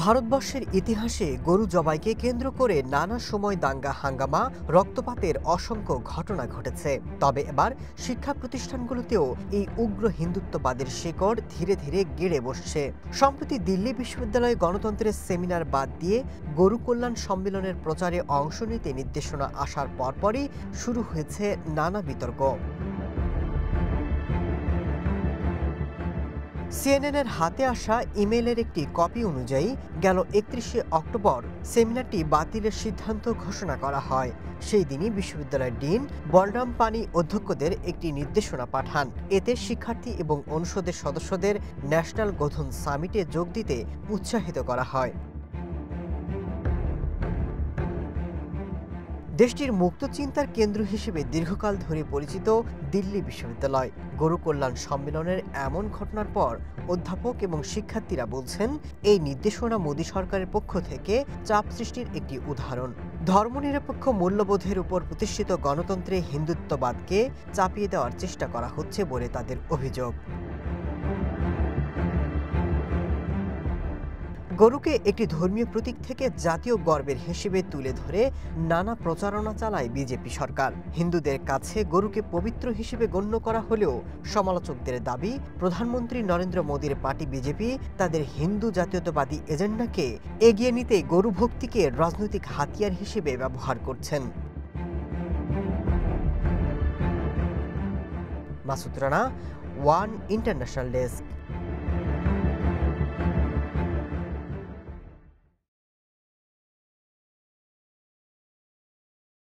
ভারতবর্ষের ইতিহাসে গরু জবাইকে কেন্দ্র করে নানা সময় দাঙ্গা হাঙ্গামা রক্তপাতের অসংখ্য ঘটনা ঘটেছে। তবে এবার শিক্ষা প্রতিষ্ঠানগুলোতেও এই উগ্র হিন্দুত্ববাদের শিকড় ধীরে ধীরে গেড়ে বসছে। সম্প্রতি দিল্লি বিশ্ববিদ্যালয়ে গণতন্ত্রের সেমিনার বাদ দিয়ে গরু কল্যাণ সম্মেলনের প্রচারে অংশ নিতে নির্দেশনা আসার পরপরই শুরু হয়েছে নানা বিতর্ক। সিএনএনের হাতে আসা ইমেইলের একটি কপি অনুযায়ী গেল ৩১শে অক্টোবর সেমিনারটি বাতিলের সিদ্ধান্ত ঘোষণা করা হয়। সেই দিনই বিশ্ববিদ্যালয়ের ডিন বলরাম পানি অধ্যক্ষদের একটি নির্দেশনা পাঠান। এতে শিক্ষার্থী এবং অনুষদের সদস্যদের ন্যাশনাল গোধন সামিটে যোগ দিতে উৎসাহিত করা হয়। দেশটির মুক্ত চিন্তার কেন্দ্র হিসেবে দীর্ঘকাল ধরে পরিচিত দিল্লি বিশ্ববিদ্যালয় গরু কল্যাণ সম্মেলনের এমন ঘটনার পর অধ্যাপক এবং শিক্ষার্থীরা বলছেন, এই নির্দেশনা মোদী সরকারের পক্ষ থেকে চাপ সৃষ্টির একটি উদাহরণ। ধর্মনিরপেক্ষ মূল্যবোধের উপর প্রতিষ্ঠিত গণতন্ত্রে হিন্দুত্ববাদকে চাপিয়ে দেওয়ার চেষ্টা করা হচ্ছে বলে তাদের অভিযোগ। গরুকে একটি ধর্মীয় প্রতীক থেকে জাতীয় গর্বের হিসেবে তুলে ধরে নানা প্রচারণা চালায় বিজেপি সরকার। হিন্দুদের কাছে গরুকে পবিত্র হিসেবে গণ্য করা হলেও সমালোচকদের দাবি, প্রধানমন্ত্রী নরেন্দ্র মোদীর পার্টি বিজেপি তাদের হিন্দু জাতীয়তাবাদী এজেন্ডাকে এগিয়ে নিতে গরু ভক্তিকে রাজনৈতিক হাতিয়ার হিসেবে ব্যবহার করছেন। Masud Rana, one international desk.